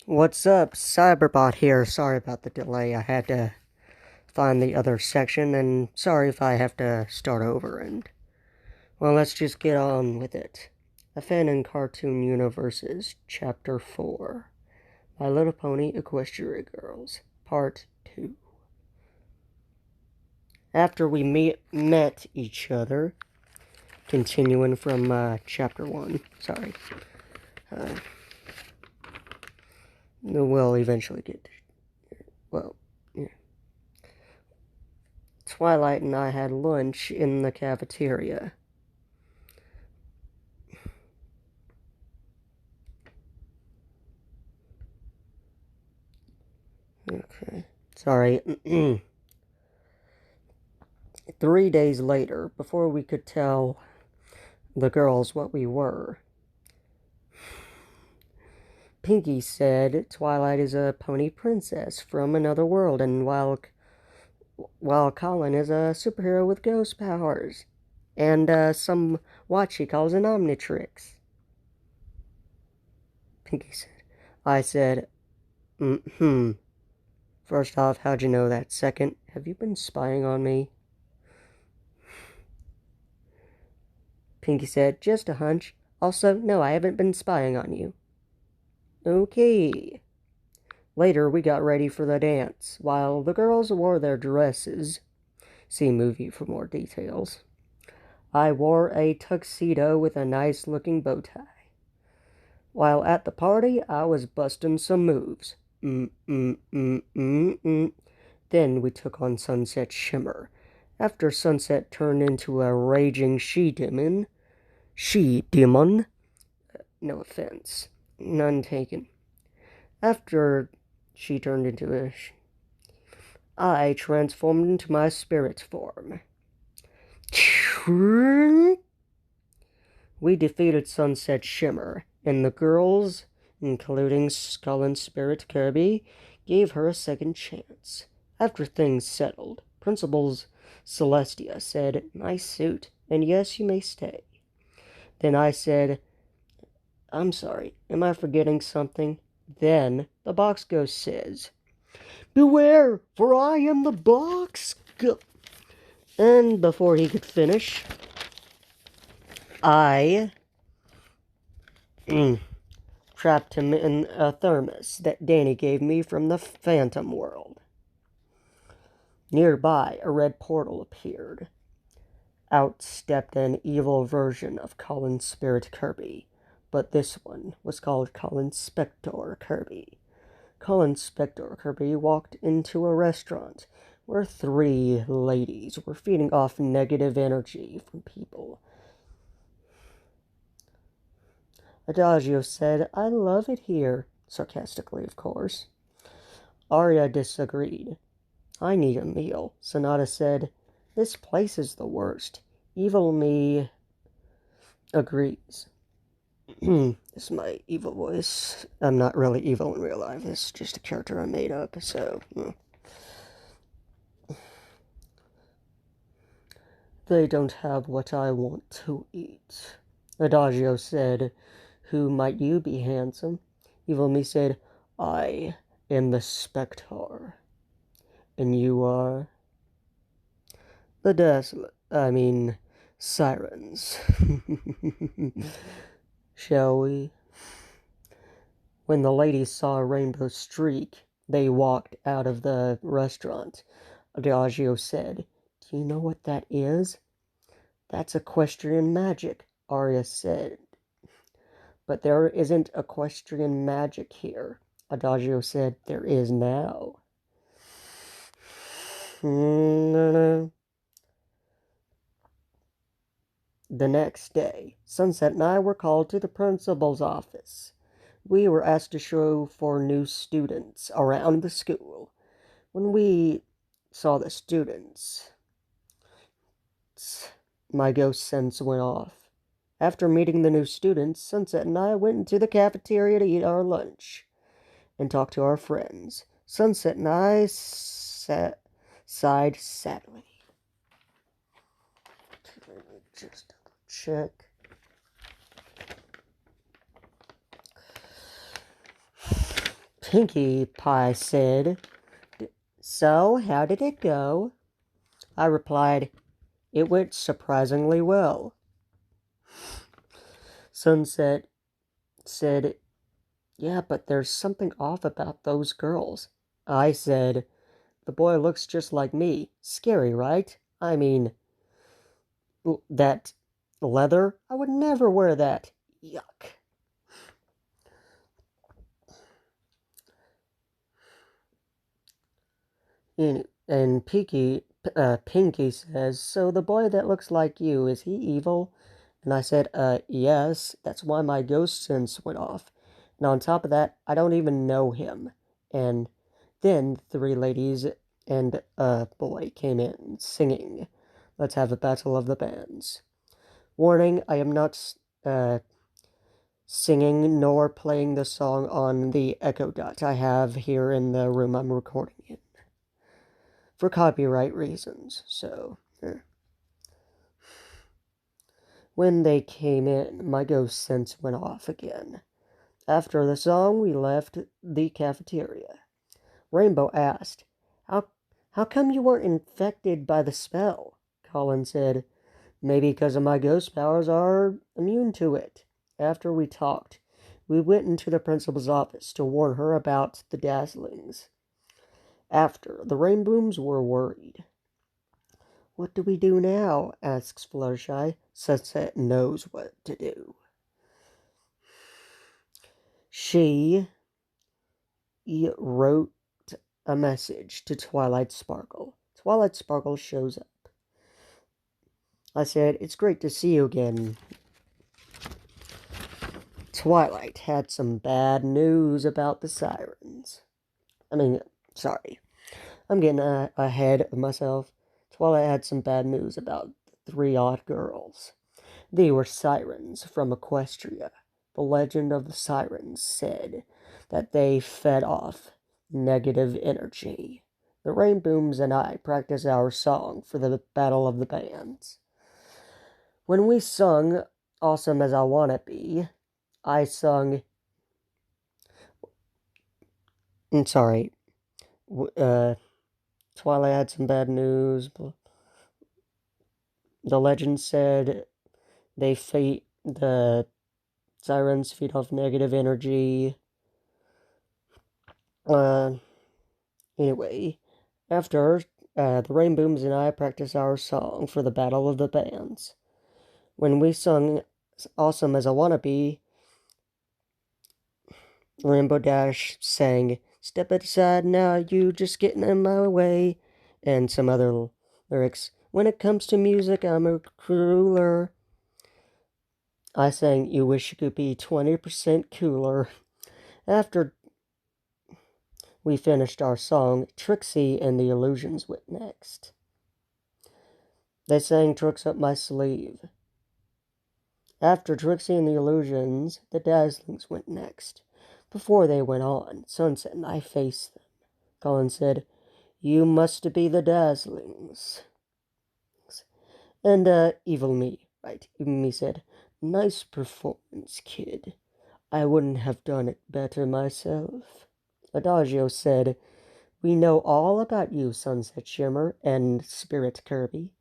What's up? Cyberbot here. Sorry about the delay. I had to find the other section, and sorry if I have to start over. And, well, let's just get on with it. A Fan in Cartoon Universes, Chapter 4. My Little Pony Equestria Girls, Part 2. After we met each other, continuing from Chapter 1. Sorry. We'll eventually get to, well, yeah. Twilight and I had lunch in the cafeteria. Okay. Sorry. 3 days later, before we could tell the girls what we were, Pinky said Twilight is a pony princess from another world, and while Colin is a superhero with ghost powers, and some what she calls an omnitrix. Pinky said. I said, First off, how'd you know that? Second, have you been spying on me? Pinky said, just a hunch. Also, no, I haven't been spying on you. Okay. Later, we got ready for the dance, while the girls wore their dresses. See movie for more details. I wore a tuxedo with a nice-looking bow tie. While at the party, I was busting some moves. Then we took on Sunset Shimmer. After Sunset turned into a raging she-demon, no offense, none taken. After she turned into I transformed into my spirit form. We defeated Sunset Shimmer, and the girls, including Skull and Spirit Kirby, gave her a second chance. After things settled, Principal Celestia said, nice suit, and yes, you may stay. Then I said, I'm sorry, am I forgetting something? Then the box ghost says, beware, for I am the box ghost. And before he could finish, I trapped him in a thermos that Danny gave me from the Phantom World. Nearby, a red portal appeared. Out stepped an evil version of Colin Spirit Kirby, but this one was called Colin Spector Kirby. Colin Spector Kirby walked into a restaurant where 3 ladies were feeding off negative energy from people. Adagio said, I love it here, sarcastically, of course. Arya disagreed. I need a meal. Sonata said, this place is the worst. Evil me agrees. This is my evil voice. I'm not really evil in real life. It's just a character I made up, so... They don't have what I want to eat. Adagio said, who might you be, handsome? Evil me said, I am the Spectre. And you are? The sirens. Shall we? When the ladies saw a rainbow streak, they walked out of the restaurant. Adagio said, do you know what that is? That's equestrian magic, Arya said. But there isn't equestrian magic here. Adagio said, there is now. The next day, Sunset and I were called to the principal's office. We were asked to show for new students around the school. When we saw the students, my ghost sense went off. After meeting the new students, Sunset and I went into the cafeteria to eat our lunch and talk to our friends. Sunset and I sighed sadly. Let me just check. Pinkie Pie said, "So, how did it go?" I replied, "It went surprisingly well." Sunset said, "Yeah, but there's something off about those girls." I said, "The boy looks just like me. Scary, right? I mean, that leather? I would never wear that. Yuck." And Pinky says, "So the boy that looks like you, is he evil?" And I said, yes, that's why my ghost sense went off. And on top of that, I don't even know him." And then 3 ladies and a boy came in, singing, "Let's have a battle of the bands." Warning, I am not singing nor playing the song on the Echo Dot I have here in the room I'm recording in, for copyright reasons. So, when they came in, my ghost sense went off again. After the song, we left the cafeteria. Rainbow asked, How come you weren't infected by the spell?" Colin said, "Maybe because of my ghost powers are immune to it." After we talked, we went into the principal's office to warn her about the dazzlings. After, the Rainbooms were worried. "What do we do now?" asks Fluttershy. Sunset knows what to do. She wrote a message to Twilight Sparkle. Twilight Sparkle shows up. I said, "It's great to see you again." Twilight had some bad news about the sirens. Sorry. I'm getting ahead of myself. Twilight had some bad news about the 3 odd girls. They were sirens from Equestria. The legend of the sirens said that they fed off negative energy. The Rainbooms and I practiced our song for the Battle of the Bands. When we sung "Awesome as I Wanna Be," I sung... Twilight had some bad news. The legend said the sirens feed off negative energy. Anyway, after the Rainbooms and I practiced our song for the Battle of the Bands. When we sung "Awesome as I Wanna Be," Rainbow Dash sang "Step aside now, you just getting in my way," and some other lyrics. "When it comes to music, I'm a crueler." I sang "You Wish You Could Be 20% Cooler." After we finished our song, Trixie and the Illusions went next. They sang "Tricks Up My Sleeve." After Trixie and the Illusions, the Dazzlings went next. Before they went on, Sunset and I faced them. Colin said, "You must be the Dazzlings." And Evil Me said, "Nice performance, kid. I wouldn't have done it better myself." Adagio said, "We know all about you, Sunset Shimmer and Spirit Kirby.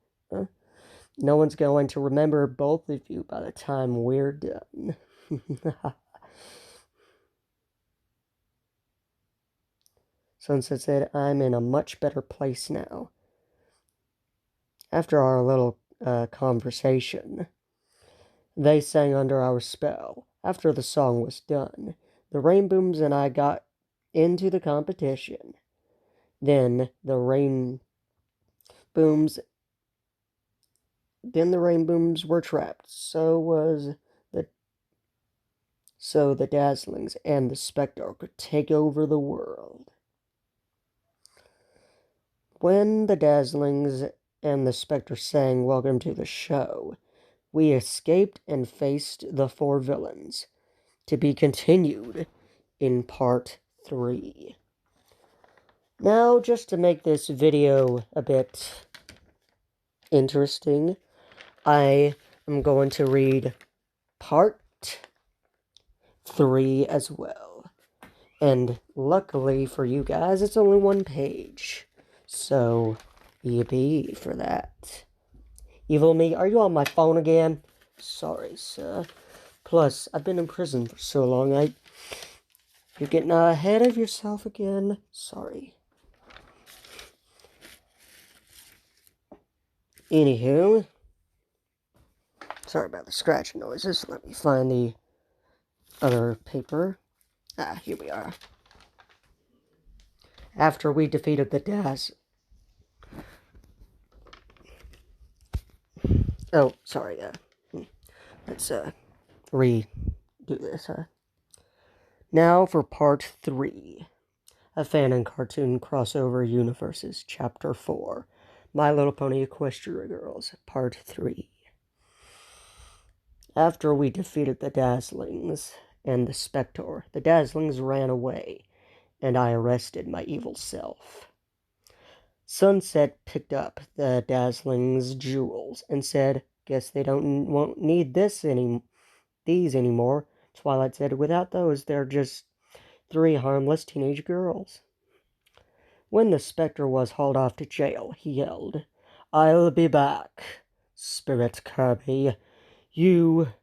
No one's going to remember both of you by the time we're done." Sunset said, "I'm in a much better place now." After our little conversation, they sang under our spell. After the song was done, the Rainbooms and I got into the competition. Then the Rainbooms were trapped. So the Dazzlings and the Spectre could take over the world. When the Dazzlings and the Spectre sang "Welcome to the Show," we escaped and faced the 4 villains, to be continued in part 3. Now, just to make this video a bit interesting, I am going to read part 3 as well. And luckily for you guys, it's only 1 page. So, yippee for that. Evil me, are you on my phone again? Sorry, sir. Plus, I've been in prison for so long, you're getting ahead of yourself again. Sorry. Anywho, sorry about the scratching noises. Let me find the other paper. Here we are. After we defeated the Daz. Oh, sorry. Let's redo this. Now for part 3. A fan and cartoon crossover universes, chapter 4. My Little Pony Equestria Girls, part 3. After we defeated the Dazzlings and the Spectre, the Dazzlings ran away, and I arrested my evil self. Sunset picked up the Dazzlings' jewels and said, "Guess they won't need these anymore." Twilight said, "Without those, they're just 3 harmless teenage girls." When the Spectre was hauled off to jail, he yelled, "I'll be back, Spirit Kirby. You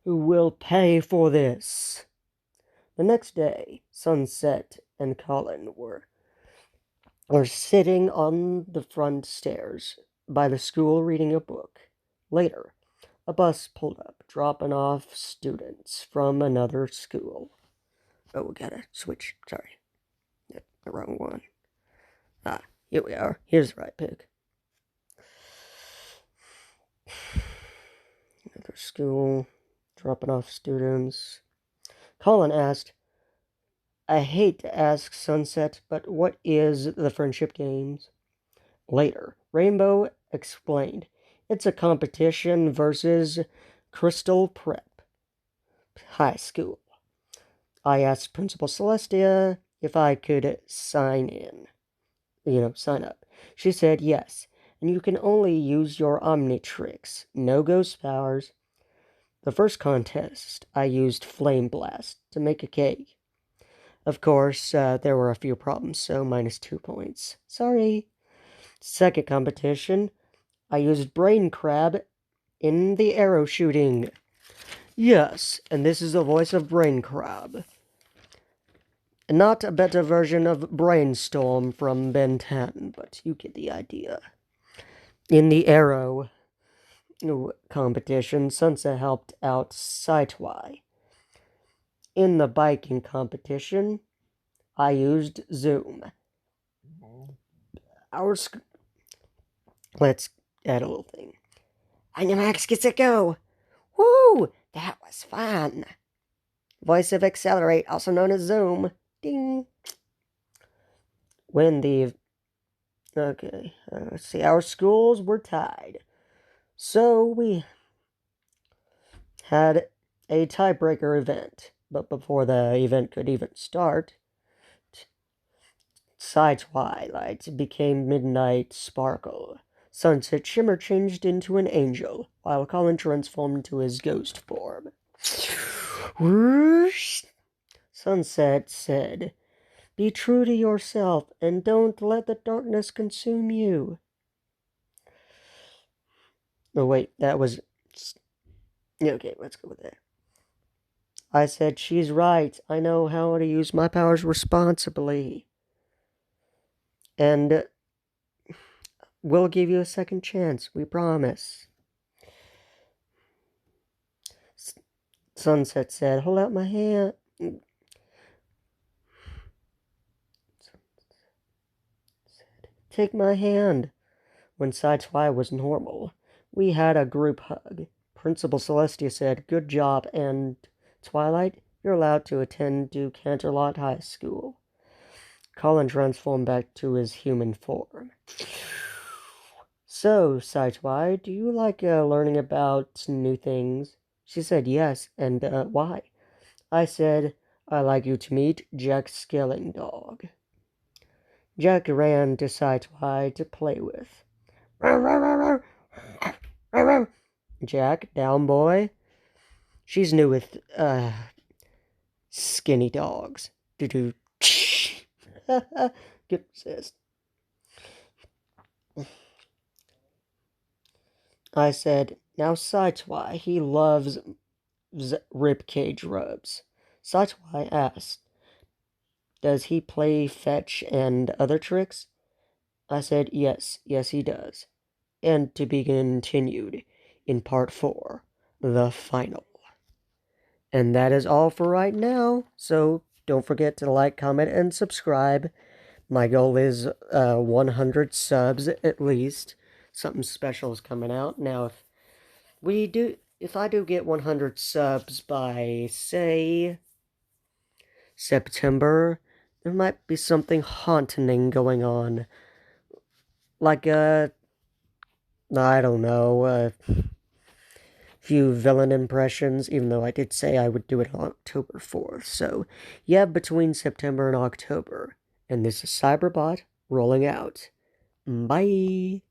will pay for this." The next day, Sunset and Colin were sitting on the front stairs by the school reading a book. Later, a bus pulled up, dropping off students from another school. Oh, we gotta switch. Sorry. The wrong one. Here we are. Here's the right pick. Another school, dropping off students. Colin asked, "I hate to ask Sunset, but what is the Friendship Games?" Later, Rainbow explained, "It's a competition versus Crystal Prep High School. I asked Principal Celestia if I could sign up. She said yes, and you can only use your omnitrix, no ghost powers. The first contest, I used Flame Blast to make a cake. Of course, there were a few problems, so -2 points. Sorry. Second competition, I used Brain Crab in the arrow shooting. Yes, and this is the voice of Brain Crab. Not a better version of Brainstorm from Ben 10, but you get the idea. In the arrow competition, Sunset helped out Saitwai. In the biking competition, I used Zoom. Let's add a little thing. On your marks, get set, go! Woo! That was fun! Voice of Accelerate, also known as Zoom. Ding! Let's see, our schools were tied. So we had a tiebreaker event. But before the event could even start, Twilight became Midnight Sparkle. Sunset Shimmer changed into an angel, while Colin transformed into his ghost form. Sunset said, "Be true to yourself, and don't let the darkness consume you." Oh, wait, that was... Okay, let's go with that. I said, "She's right. I know how to use my powers responsibly. And we'll give you a second chance, we promise." Sunset said, "Hold out my hand." "Take my hand." When Sideswipe was normal, we had a group hug. Principal Celestia said, "Good job, and Twilight, you're allowed to attend to Canterlot High School." Colin transformed back to his human form. "So, Sideswipe, do you like learning about new things?" She said yes, and why? I said, "I like you to meet Jack Skellingdog." Jack ran to Sideswipe to play with. "Jack, down boy." She's new with skinny dogs. Do-do. Good resist. I said, now Saitwai, he loves ribcage rubs. Saitwai asked, does he play fetch and other tricks? I said, yes, he does. And to be continued in part 4, the final. And that is all for right now, so don't forget to like, comment, and subscribe. My goal is 100 subs at least. Something special is coming out. Now, if I do get 100 subs by, say, September, there might be something haunting going on. Like, I don't know, a few villain impressions, even though I did say I would do it on October 4th. So, yeah, between September and October. And this is Cyberbot rolling out. Bye!